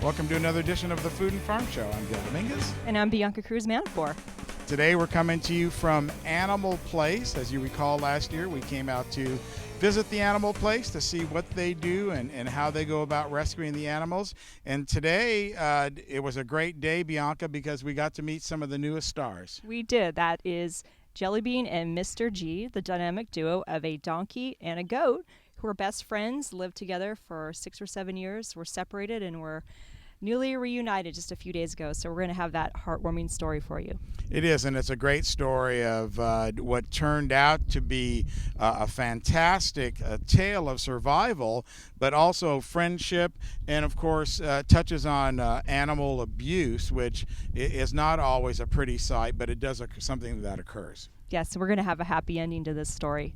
Welcome to another edition of the Food and Farm Show. I'm Bill Dominguez. And I'm Bianca Cruz-Manifor. Today we're coming to you from Animal Place. As you recall, last year we came out to visit the Animal Place to see what they do and how they go about rescuing the animals. And today it was a great day, Bianca, because we got to meet some of the newest stars. We did. That is Jellybean and Mr.G, the dynamic duo of a donkey and a goat who are best friends, lived together for 6 or 7 years, were separated, and were newly reunited just a few days ago. So we're going to have that heartwarming story for you. It is, and it's a great story of what turned out to be a fantastic tale of survival, but also friendship, and of course touches on animal abuse, which is not always a pretty sight, but it does something that occurs. Yes, so we're going to have a happy ending to this story.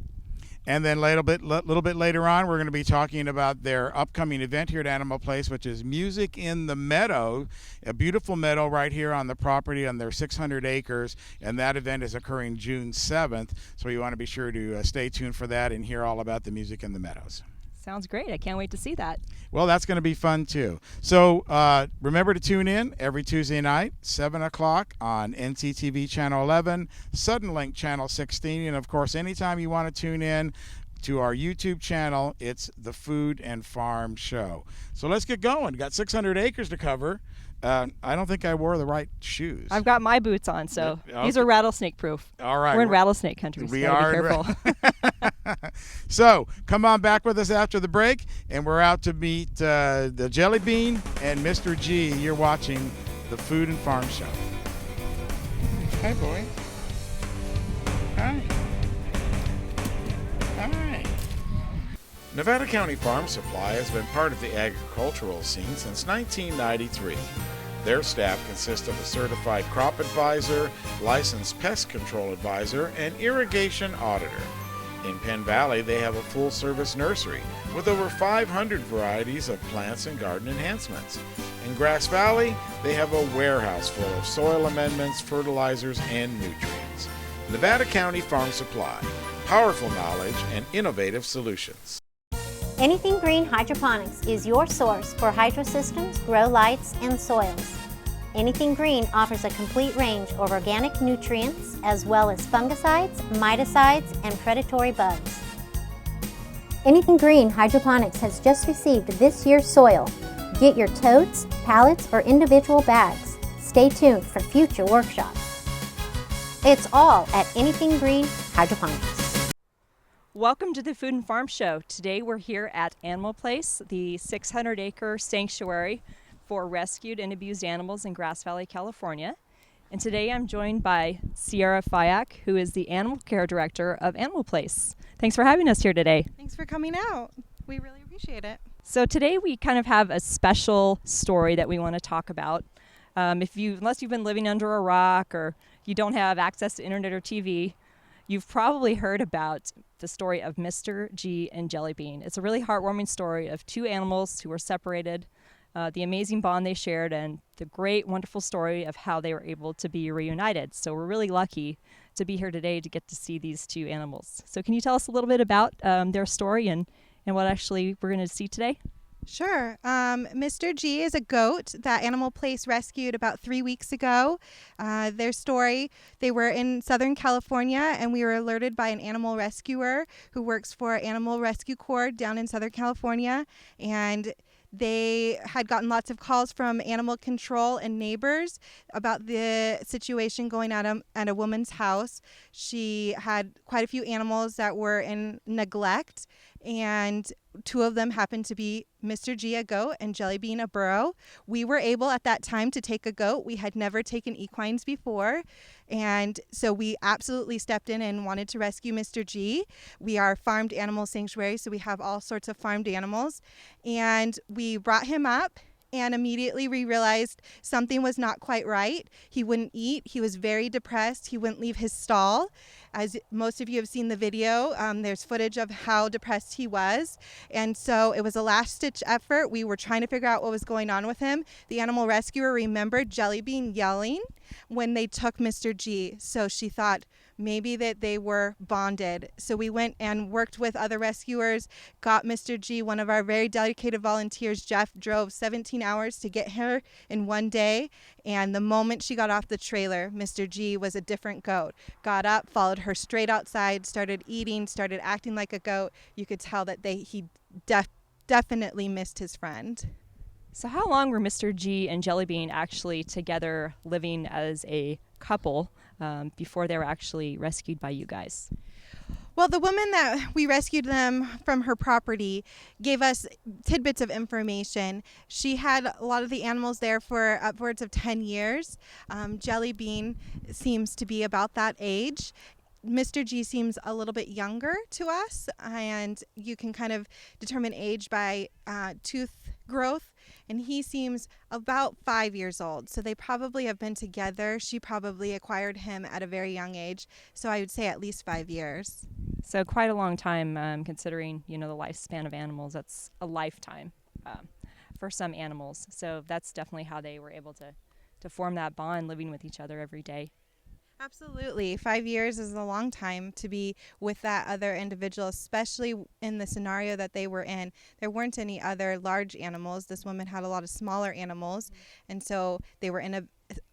And then a little bit later on, we're going to be talking about their upcoming event here at Animal Place, which is Music in the Meadow, a beautiful meadow right here on the property on their 600 acres. And that event is occurring June 7th. So you want to be sure to stay tuned for that and hear all about the music in the meadows. Sounds great. I can't wait to see that. Well, that's going to be fun, too. So remember to tune in every Tuesday night, 7 o'clock on NCTV Channel 11, Suddenlink Channel 16, and, of course, anytime you want to tune in to our YouTube channel, it's the Food and Farm Show. So let's get going. Got 600 acres to cover. I don't think I wore the right shoes. I've got my boots on, so okay. These are rattlesnake proof. All right. We're in rattlesnake country, so we gotta are. be careful. So come on back with us after the break, and we're out to meet the Jellybean and Mr. G. You're watching the Food and Farm Show. Hi, boy. Hi. Hi. Nevada County Farm Supply has been part of the agricultural scene since 1993. Their staff consists of a certified crop advisor, licensed pest control advisor, and irrigation auditor. In Penn Valley, they have a full-service nursery with over 500 varieties of plants and garden enhancements. In Grass Valley, they have a warehouse full of soil amendments, fertilizers, and nutrients. Nevada County Farm Supply, powerful knowledge and innovative solutions. Anything Green Hydroponics is your source for hydro systems, grow lights, and soils. Anything Green offers a complete range of organic nutrients as well as fungicides, miticides, and predatory bugs. Anything Green Hydroponics has just received this year's soil. Get your totes, pallets, or individual bags. Stay tuned for future workshops. It's all at Anything Green Hydroponics. Welcome to the Food and Farm Show. Today we're here at Animal Place, the 600-acre sanctuary for rescued and abused animals in Grass Valley, California. And today I'm joined by Sierra Fayak, who is the Animal Care Director of Animal Place. Thanks for having us here today. Thanks for coming out. We really appreciate it. So today we kind of have a special story that we want to talk about. Unless you've been living under a rock or you don't have access to internet or TV, you've probably heard about the story of Mr.G and Jellybean. It's a really heartwarming story of two animals who were separated, the amazing bond they shared, and the great, wonderful story of how they were able to be reunited. So we're really lucky to be here today to get to see these two animals. So can you tell us a little bit about their story and what actually we're going to see today? Sure. Mr. G is a goat that Animal Place rescued about 3 weeks ago. Their story, they were in Southern California, and we were alerted by an animal rescuer who works for Animal Rescue Corps down in Southern California, and they had gotten lots of calls from animal control and neighbors about the situation going on at a woman's house. She had quite a few animals that were in neglect, and two of them happened to be Mr. G, a goat, and Jellybean, a burro. We were able at that time to take a goat. We had never taken equines before, and so we absolutely stepped in and wanted to rescue Mr. G. We are farmed animal sanctuary, so we have all sorts of farmed animals, and we brought him up. And immediately we realized something was not quite right. He wouldn't eat. He was very depressed. He wouldn't leave his stall. As most of you have seen the video, there's footage of how depressed he was. And so it was a last-ditch effort. We were trying to figure out what was going on with him. The animal rescuer remembered Jellybean yelling. when they took Mr. G. So she thought maybe that they were bonded. So we went and worked with other rescuers, got Mr. G. One of our very dedicated volunteers, Jeff, drove 17 hours to get her in one day. And the moment she got off the trailer, Mr. G was a different goat. Got up, followed her straight outside, started eating, started acting like a goat. You could tell that he definitely missed his friend. So how long were Mr. G and Jellybean actually together living as a couple before they were actually rescued by you guys? Well, the woman that we rescued them from her property gave us tidbits of information. She had a lot of the animals there for upwards of 10 years. Jellybean seems to be about that age. Mr. G seems a little bit younger to us, and you can kind of determine age by tooth growth. And he seems about 5 years old. So they probably have been together. She probably acquired him at a very young age. So I would say at least 5 years. So quite a long time, considering the lifespan of animals. That's a lifetime for some animals. So that's definitely how they were able to form that bond, living with each other every day. Absolutely. 5 years is a long time to be with that other individual, especially in the scenario that they were in. There weren't any other large animals. This woman had a lot of smaller animals, and so they were in a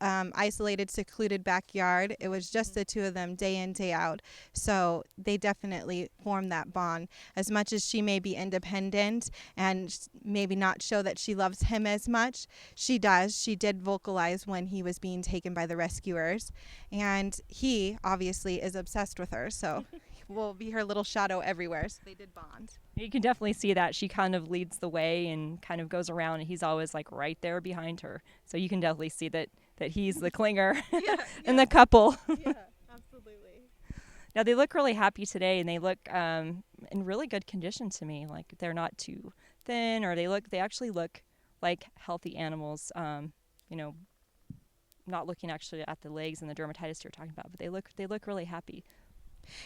isolated, secluded backyard. It was just the two of them day in, day out. So they definitely formed that bond. As much as she may be independent and maybe not show that she loves him as much, she does. She did vocalize when he was being taken by the rescuers. And he obviously is obsessed with her. So will be her little shadow everywhere. So they did bond. You can definitely see that she kind of leads the way and kind of goes around, and he's always like right there behind her. So you can definitely see that he's the clinger in the couple. Yeah, absolutely. Now they look really happy today, and they look in really good condition to me. Like they're not too thin, or they actually look like healthy animals. Not looking actually at the legs and the dermatitis you're talking about, but they look really happy.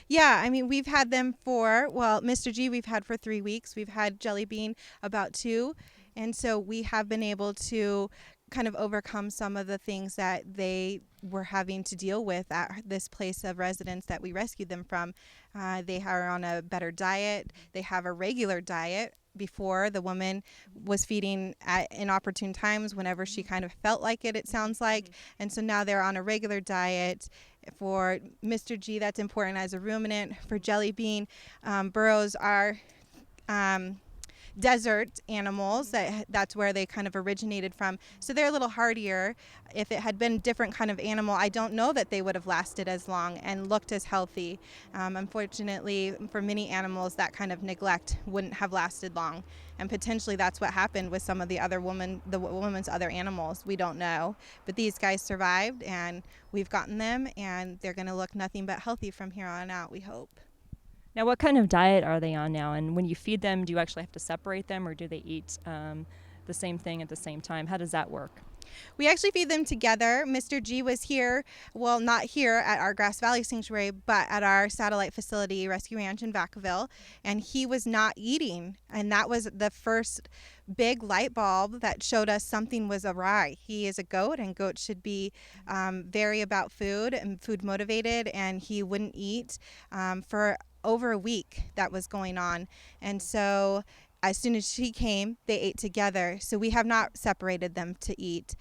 Yeah, I mean, we've had them for, Mr. G we've had for 3 weeks. We've had Jellybean about 2. And so we have been able to kind of overcome some of the things that they were having to deal with at this place of residence that we rescued them from. They are on a better diet. They have a regular diet. Before, the woman was feeding at inopportune times whenever she kind of felt like it sounds like. And so now they're on a regular diet. For Mr. G, that's important as a ruminant. For Jellybean, burros are desert animals. That's where they kind of originated from. So they're a little hardier. If it had been a different kind of animal, I don't know that they would have lasted as long and looked as healthy. Unfortunately, for many animals, that kind of neglect wouldn't have lasted long. And potentially that's what happened with some of the woman's other animals. We don't know. But these guys survived, and we've gotten them, and they're going to look nothing but healthy from here on out, we hope. Now, what kind of diet are they on now? And when you feed them, do you actually have to separate them, or do they eat the same thing at the same time? How does that work? We actually feed them together. Mr. G was here, well, not here at our Grass Valley Sanctuary, but at our satellite facility, Rescue Ranch in Vacaville, and he was not eating. And that was the first big light bulb that showed us something was awry. He is a goat, and goats should be very about food and food motivated, and he wouldn't eat for over a week. That was going on. And so as soon as she came, they ate together. So we have not separated them to eat.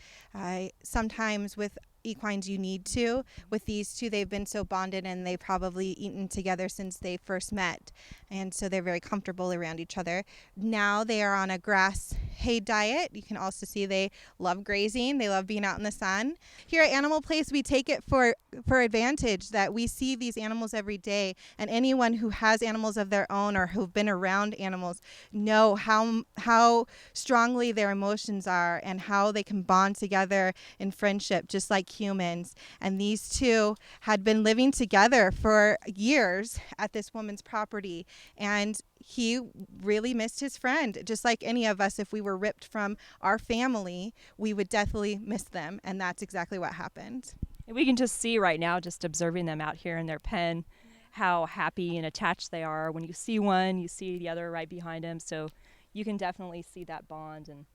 Sometimes with equines you need to. With these two, they've been so bonded, and they've probably eaten together since they first met. And so they're very comfortable around each other. Now they are on a grass hay diet. You can also see they love grazing. They love being out in the sun. Here at Animal Place, we take it for advantage that we see these animals every day, and anyone who has animals of their own or who've been around animals know how strongly their emotions are and how they can bond together in friendship, just like humans. And these two had been living together for years at this woman's property, and he really missed his friend. Just like any of us, if we were ripped from our family, we would definitely miss them, and that's exactly what happened. We can just see right now, just observing them out here in their pen, how happy and attached they are. When you see one, you see the other right behind him. So you can definitely see that bond and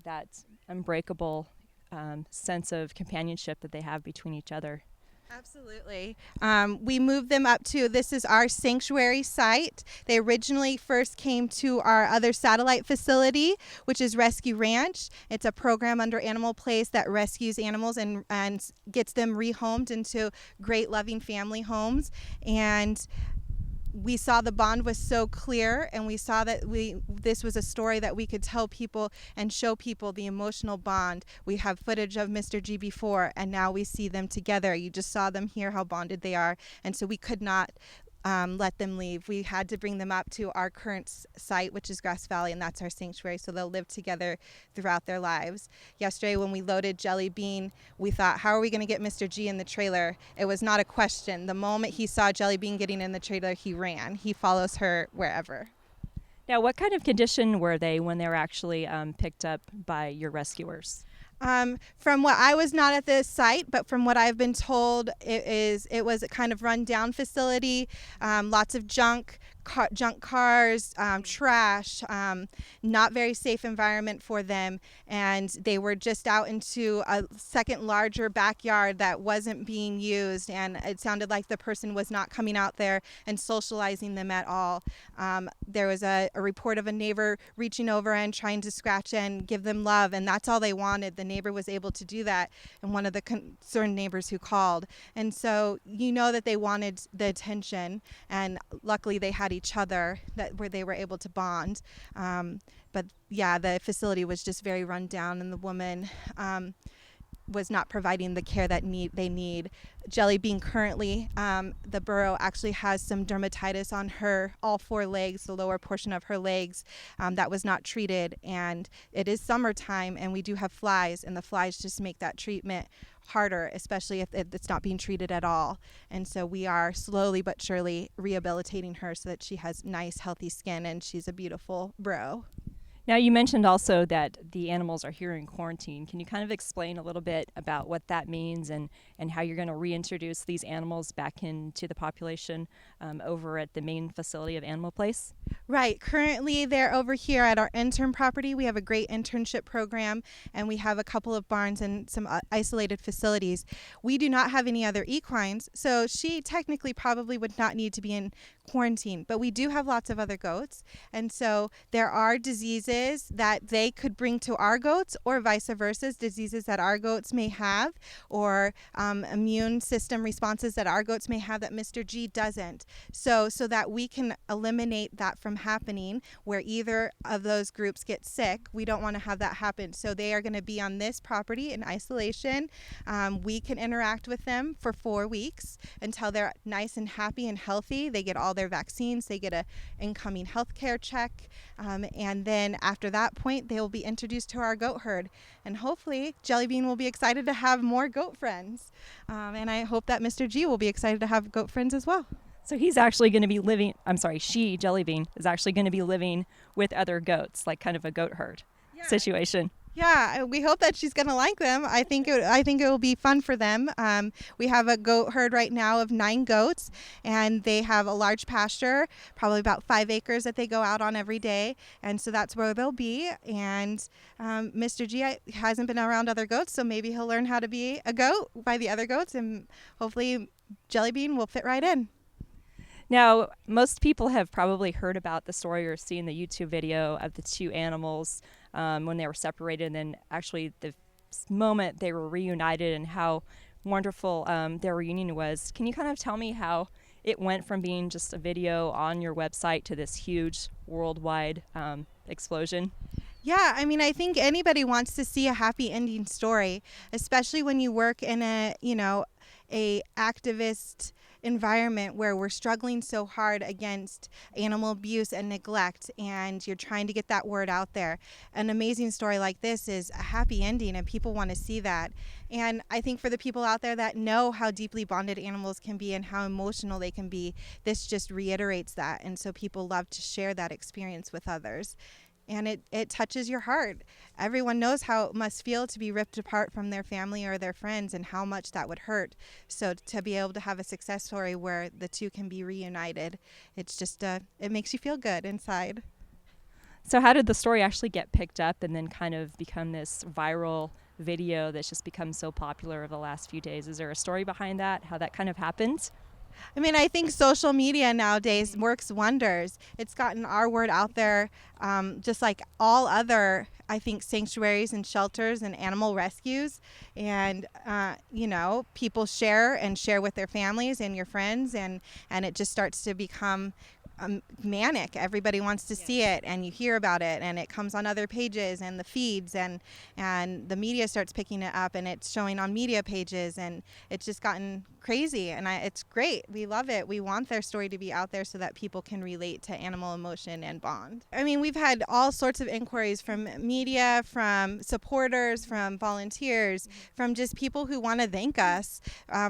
that unbreakable sense of companionship that they have between each other. Absolutely. We moved them up to, this is our sanctuary site. They originally first came to our other satellite facility, which is Rescue Ranch. It's a program under Animal Place that rescues animals and gets them rehomed into great loving family homes. And we saw the bond was so clear, and we saw that this was a story that we could tell people and show people the emotional bond. We have footage of Mr. G before, and now we see them together. You just saw them here, how bonded they are, and so we could not let them leave. We had to bring them up to our current site, which is Grass Valley, and that's our sanctuary, so they'll live together throughout their lives. Yesterday when we loaded Jellybean, we thought, how are we going to get Mr. G in the trailer? It was not a question. The moment he saw Jellybean getting in the trailer, he ran. He follows her wherever. Now, what kind of condition were they when they were actually picked up by your rescuers? From what I was not at this site, but from what I've been told, it was a kind of run-down facility, lots of junk cars, trash, not very safe environment for them, and they were just out into a second larger backyard that wasn't being used, and it sounded like the person was not coming out there and socializing them at all. There was a report of a neighbor reaching over and trying to scratch and give them love, and that's all they wanted. The neighbor was able to do that, and one of the concerned neighbors who called, and so you know that they wanted the attention, and luckily they had each other where they were able to bond. But yeah, the facility was just very run down, and the woman was not providing the care that they need. Jellybean currently, the burrow actually has some dermatitis on her all four legs, the lower portion of her legs, that was not treated, and it is summertime and we do have flies, and the flies just make that treatment harder, especially if it's not being treated at all. And so we are slowly but surely rehabilitating her so that she has nice healthy skin and she's a beautiful burrow. Now, you mentioned also that the animals are here in quarantine. Can you kind of explain a little bit about what that means and how you're going to reintroduce these animals back into the population over at the main facility of Animal Place? Right. Currently, they're over here at our intern property. We have a great internship program, and we have a couple of barns and some isolated facilities. We do not have any other equines, so she technically probably would not need to be in quarantine, but we do have lots of other goats, and so there are diseases that they could bring to our goats, or vice versa, diseases that our goats may have, or immune system responses that our goats may have that Mr. G doesn't, so that we can eliminate that from happening where either of those groups get sick. We don't want to have that happen, so they are going to be on this property in isolation. We can interact with them for 4 weeks until they're nice and happy and healthy. They get all their vaccines, they get a incoming health care check, and then after that point they will be introduced to our goat herd, and hopefully Jellybean will be excited to have more goat friends, and I hope that Mr. G will be excited to have goat friends as well. So he's actually going to be she, Jellybean, is actually going to be living with other goats, like kind of a goat herd situation. Yeah, we hope that she's going to like them. I think it will be fun for them. We have a goat herd right now of 9 goats, and they have a large pasture, probably about 5 acres that they go out on every day, and so that's where they'll be. And Mr. G hasn't been around other goats, so maybe he'll learn how to be a goat by the other goats, and hopefully Jellybean will fit right in. Now, most people have probably heard about the story or seen the YouTube video of the 2 animals when they were separated, and then actually the moment they were reunited and how wonderful their reunion was. Can you kind of tell me how it went from being just a video on your website to this huge worldwide explosion? Yeah, I mean, I think anybody wants to see a happy ending story, especially when you work in a activist environment where we're struggling so hard against animal abuse and neglect, and you're trying to get that word out there. An amazing story like this is a happy ending, and people want to see that. And I think for the people out there that know how deeply bonded animals can be and how emotional they can be, this just reiterates that, and so people love to share that experience with others. And it touches your heart. Everyone knows how it must feel to be ripped apart from their family or their friends, and how much that would hurt. So to be able to have a success story where the 2 can be reunited, it's just it makes you feel good inside. So how did the story actually get picked up and then kind of become this viral video that's just become so popular over the last few days. Is there a story behind that, how that kind of happens? I mean, I think social media nowadays works wonders. It's gotten our word out there, just like all other, I think, sanctuaries and shelters and animal rescues. And, people share and share with their families and your friends, and it just starts to become manic. Everybody wants to see it, and you hear about it, and it comes on other pages and the feeds, and the media starts picking it up, and it's showing on media pages, and it's just gotten crazy. And it's great. We love it. We want their story to be out there so that people can relate to animal emotion and bond. I mean, we've had all sorts of inquiries from media, from supporters, from volunteers, from just people who want to thank us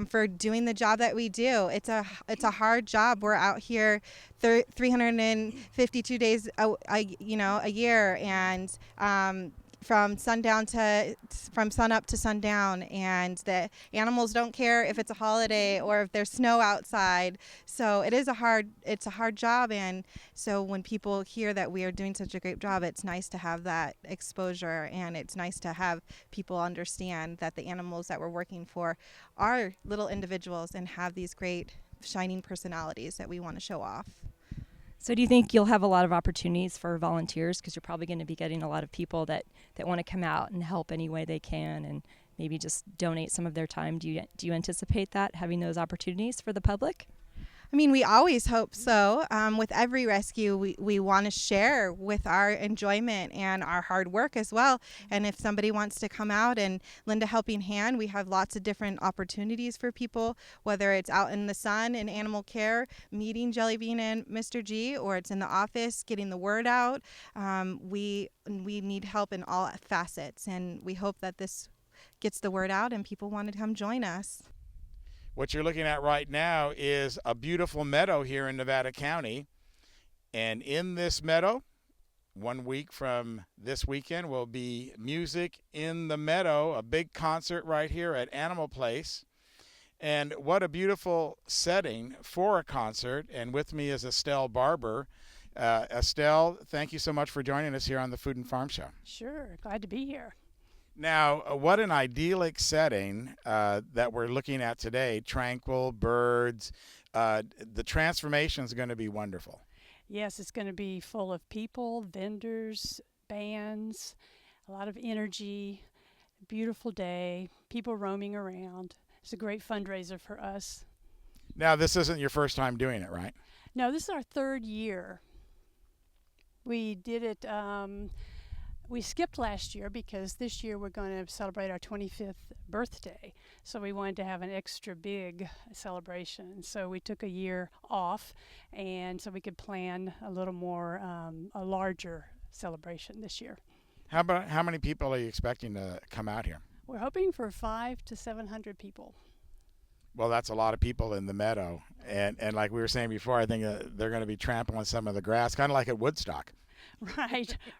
for doing the job that we do. It's a hard job. We're out here 352 days a year, and from sun up to sundown, and the animals don't care if it's a holiday or if there's snow outside. So it's a hard job, and so when people hear that we are doing such a great job, it's nice to have that exposure, and it's nice to have people understand that the animals that we're working for are little individuals and have these great shining personalities that we want to show off. So do you think you'll have a lot of opportunities for volunteers, because you're probably going to be getting a lot of people that want to come out and help any way they can and maybe just donate some of their time? Do you anticipate that, having those opportunities for the public? I mean, we always hope so. With every rescue, we want to share with our enjoyment and our hard work as well. And if somebody wants to come out and lend a helping hand, we have lots of different opportunities for people, whether it's out in the sun in animal care, meeting Jellybean and Mr.G, or it's in the office getting the word out. We need help in all facets, and we hope that this gets the word out and people want to come join us. What you're looking at right now is a beautiful meadow here in Nevada County. And in this meadow, 1 week from this weekend, will be Music in the Meadow, a big concert right here at Animal Place. And what a beautiful setting for a concert. And with me is Estelle Barber. Estelle, thank you so much for joining us here on the Food and Farm Show. Sure, glad to be here. Now, what an idyllic setting that we're looking at today. Tranquil, birds. The transformation is going to be wonderful. Yes, it's going to be full of people, vendors, bands, a lot of energy, beautiful day, people roaming around. It's a great fundraiser for us. Now, this isn't your first time doing it, right? No, this is our third year. We did it... We skipped last year because this year we're going to celebrate our 25th birthday. So we wanted to have an extra big celebration. So we took a year off, and so we could plan a little more, a larger celebration this year. How many people are you expecting to come out here? We're hoping for 500 to 700 people. Well, that's a lot of people in the meadow. And like we were saying before, I think they're going to be trampling some of the grass, kind of like at Woodstock.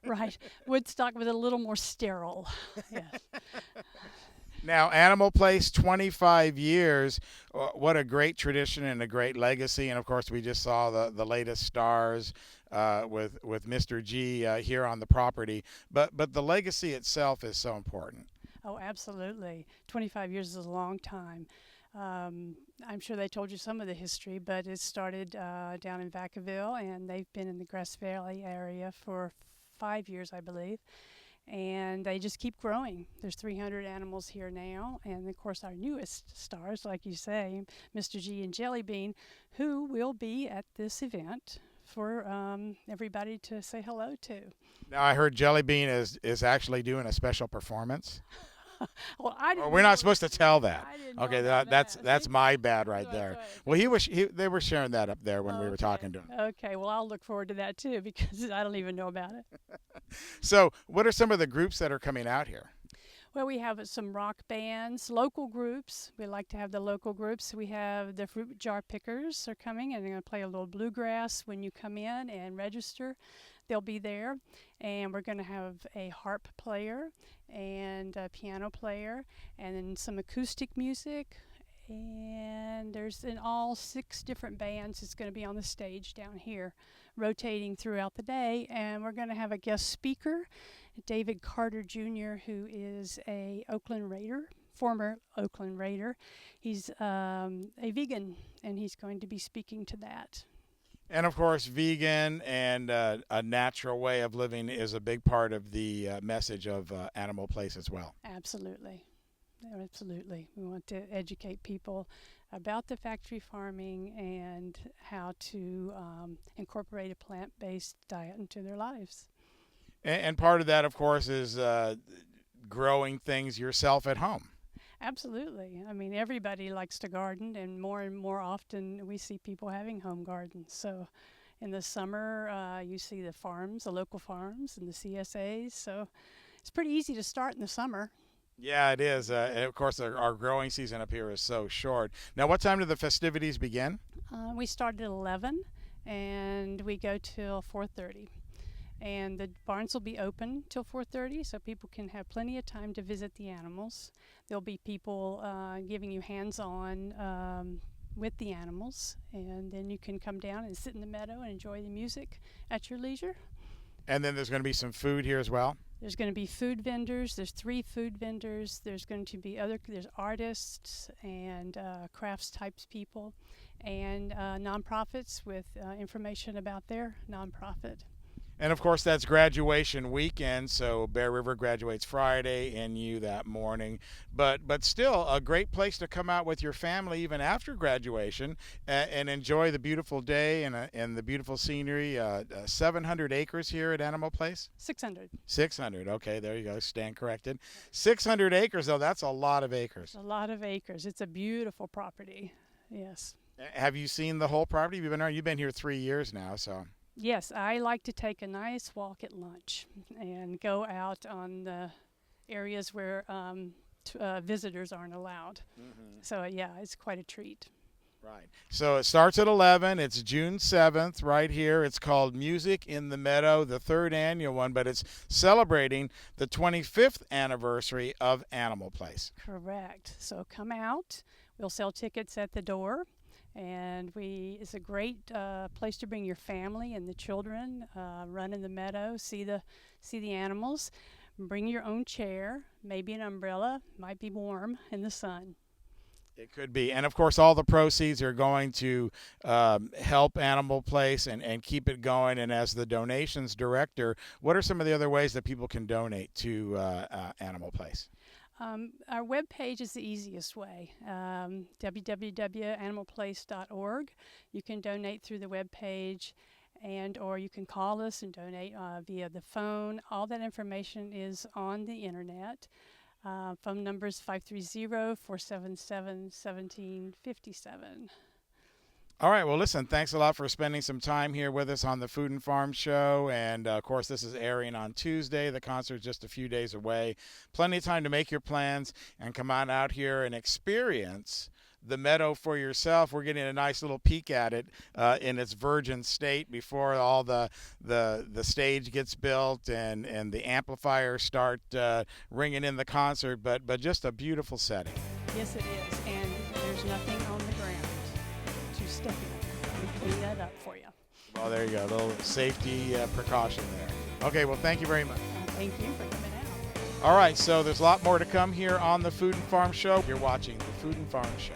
Right. Woodstock was a little more sterile. Yes. Now, Animal Place, 25 years. What a great tradition and a great legacy. And, of course, we just saw the latest stars with Mr.G here on the property. But the legacy itself is so important. Oh, absolutely. 25 years is a long time. I'm sure they told you some of the history, but it started down in Vacaville, and they've been in the Grass Valley area for 5 years, I believe, and they just keep growing. There's 300 animals here now, and of course our newest stars, like you say, Mr.G and Jellybean, who will be at this event for everybody to say hello to. Now, I heard Jellybean is actually doing a special performance. Well, I didn't. We're not supposed to tell that. I didn't Okay, know that's my bad right That's there. right. Well, they were sharing that up there when we were Okay. talking to him. Okay, well, I'll look forward to that too because I don't even know about it. So, what are some of the groups that are coming out here? Well, we have some rock bands, local groups. We like to have the local groups. We have the Fruit Jar Pickers are coming, and they're going to play a little bluegrass when you come in and register. They'll be there, and we're going to have a harp player and a piano player, and then some acoustic music. And there's in all 6 different bands that's going to be on the stage down here, rotating throughout the day. And we're going to have a guest speaker. David Carter Jr., who is a Oakland Raider, former Oakland Raider. He's a vegan, and he's going to be speaking to that. And of course, vegan and a natural way of living is a big part of the message of Animal Place as well. Absolutely. Absolutely. We want to educate people about the factory farming and how to incorporate a plant-based diet into their lives. And part of that, of course, is growing things yourself at home. Absolutely. I mean, everybody likes to garden, and more often we see people having home gardens. So in the summer, you see the farms, the local farms, and the CSAs. So it's pretty easy to start in the summer. Yeah, it is. And of course, our growing season up here is so short. Now, what time do the festivities begin? We start at 11, and we go till 4:30. And the barns will be open till 4:30, so people can have plenty of time to visit the animals. There'll be people giving you hands-on with the animals, and then you can come down and sit in the meadow and enjoy the music at your leisure. And then there's going to be some food here as well? There's going to be food vendors. There's 3 food vendors. There's going to be there's artists and crafts types people, and nonprofits with information about their nonprofit. And of course, that's graduation weekend, so Bear River graduates Friday, NU that morning. But still, a great place to come out with your family even after graduation and enjoy the beautiful day and the beautiful scenery. 700 acres here at Animal Place? 600. 600, okay, there you go, stand corrected. 600 acres, though, that's a lot of acres. A lot of acres. It's a beautiful property, yes. Have you seen the whole property? You've been here 3 years now, so... Yes, I like to take a nice walk at lunch and go out on the areas where visitors aren't allowed. Mm-hmm. So, yeah, it's quite a treat. Right. So it starts at 11. It's June 7th right here. It's called Music in the Meadow, the 3rd annual one, but it's celebrating the 25th anniversary of Animal Place. Correct. So come out. We'll sell tickets at the door. And it's a great place to bring your family and the children, run in the meadow, see the animals. Bring your own chair, maybe an umbrella, might be warm in the sun. It could be. And, of course, all the proceeds are going to help Animal Place and keep it going. And as the donations director, what are some of the other ways that people can donate to Animal Place? Our webpage is the easiest way, www.animalplace.org. You can donate through the webpage, or you can call us and donate via the phone. All that information is on the internet. Phone number is 530-477-1757. All right. Well, listen, thanks a lot for spending some time here with us on the Food and Farm Show. And, of course, this is airing on Tuesday. The concert's just a few days away. Plenty of time to make your plans and come on out here and experience the meadow for yourself. We're getting a nice little peek at it in its virgin state before all the stage gets built and the amplifiers start ringing in the concert. But just a beautiful setting. Yes, it is. And there's nothing on the ground to step in. We clean that up for you. Well, there you go. A little safety precaution there. Okay, well, thank you very much. Thank you for coming out. All right, so there's a lot more to come here on the Food and Farm Show. You're watching the Food and Farm Show.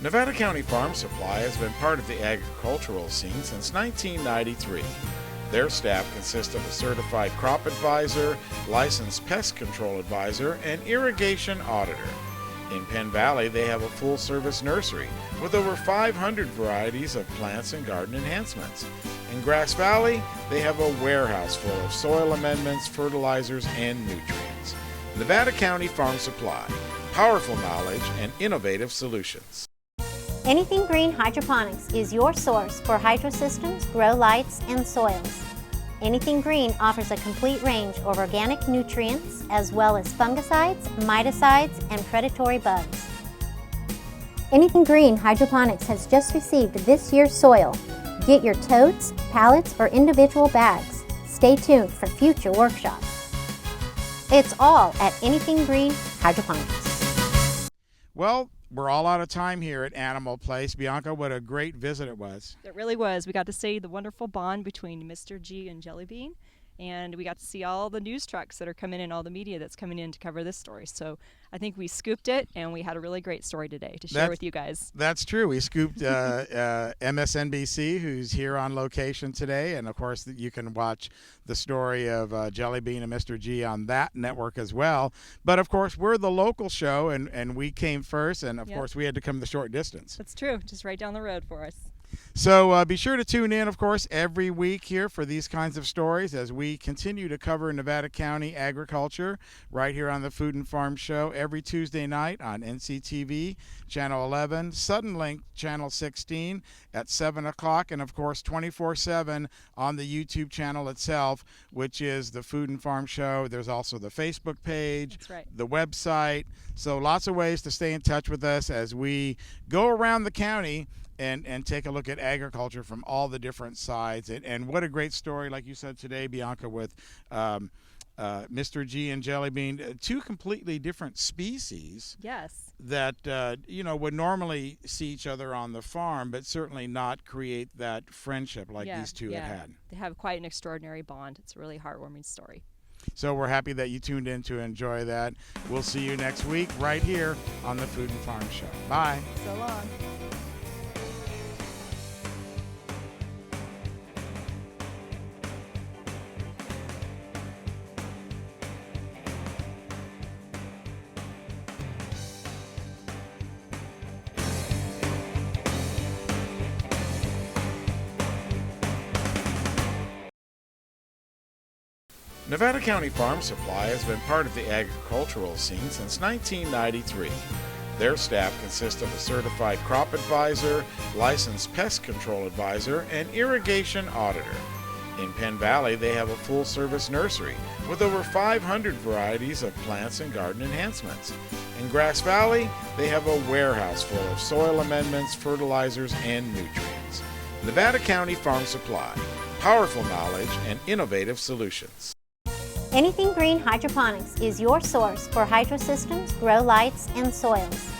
Nevada County Farm Supply has been part of the agricultural scene since 1993. Their staff consists of a certified crop advisor, licensed pest control advisor, and irrigation auditor. In Penn Valley, they have a full-service nursery with over 500 varieties of plants and garden enhancements. In Grass Valley, they have a warehouse full of soil amendments, fertilizers, and nutrients. Nevada County Farm Supply, powerful knowledge and innovative solutions. Anything Green Hydroponics is your source for hydro systems, grow lights, and soils. Anything Green offers a complete range of organic nutrients as well as fungicides, miticides, and predatory bugs. Anything Green Hydroponics has just received this year's soil. Get your totes, pallets, or individual bags. Stay tuned for future workshops. It's all at Anything Green Hydroponics. Well, we're all out of time here at Animal Place. Bianca, what a great visit it was. It really was. We got to see the wonderful bond between Mr.G and Jellybean, and we got to see all the news trucks that are coming in, all the media that's coming in to cover this story. So I think we scooped it, and we had a really great story today to share with you guys. That's true. We scooped MSNBC, who's here on location today, and of course you can watch the story of Jellybean and Mr. G on that network as well. But of course we're the local show, and we came first, and of course we had to come the short distance. That's true. Just right down the road for us. So be sure to tune in, of course, every week here for these kinds of stories as we continue to cover Nevada County agriculture right here on the Food and Farm Show every Tuesday night on NCTV, Channel 11, Sudden Link, Channel 16 at 7 o'clock, and, of course, 24/7 on the YouTube channel itself, which is the Food and Farm Show. There's also the Facebook page, That's right. the website. So lots of ways to stay in touch with us as we go around the county and take a look at agriculture from all the different sides. And what a great story, like you said today, Bianca, with Mr. G and Jellybean, two completely different species. Yes. That, would normally see each other on the farm, but certainly not create that friendship like these two had. They have quite an extraordinary bond. It's a really heartwarming story. So we're happy that you tuned in to enjoy that. We'll see you next week right here on the Food and Farm Show. Bye. So long. Nevada County Farm Supply has been part of the agricultural scene since 1993. Their staff consists of a certified crop advisor, licensed pest control advisor, and irrigation auditor. In Penn Valley, they have a full-service nursery with over 500 varieties of plants and garden enhancements. In Grass Valley, they have a warehouse full of soil amendments, fertilizers, and nutrients. Nevada County Farm Supply, powerful knowledge and innovative solutions. Anything Green Hydroponics is your source for hydro systems, grow lights, and soils.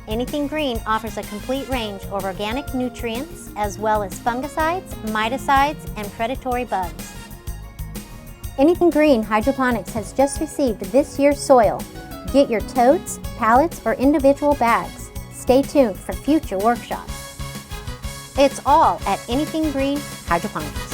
Anything Green offers a complete range of organic nutrients as well as fungicides, miticides, and predatory bugs. Anything Green Hydroponics has just received this year's soil. Get your totes, pallets, or individual bags. Stay tuned for future workshops. It's all at Anything Green Hydroponics.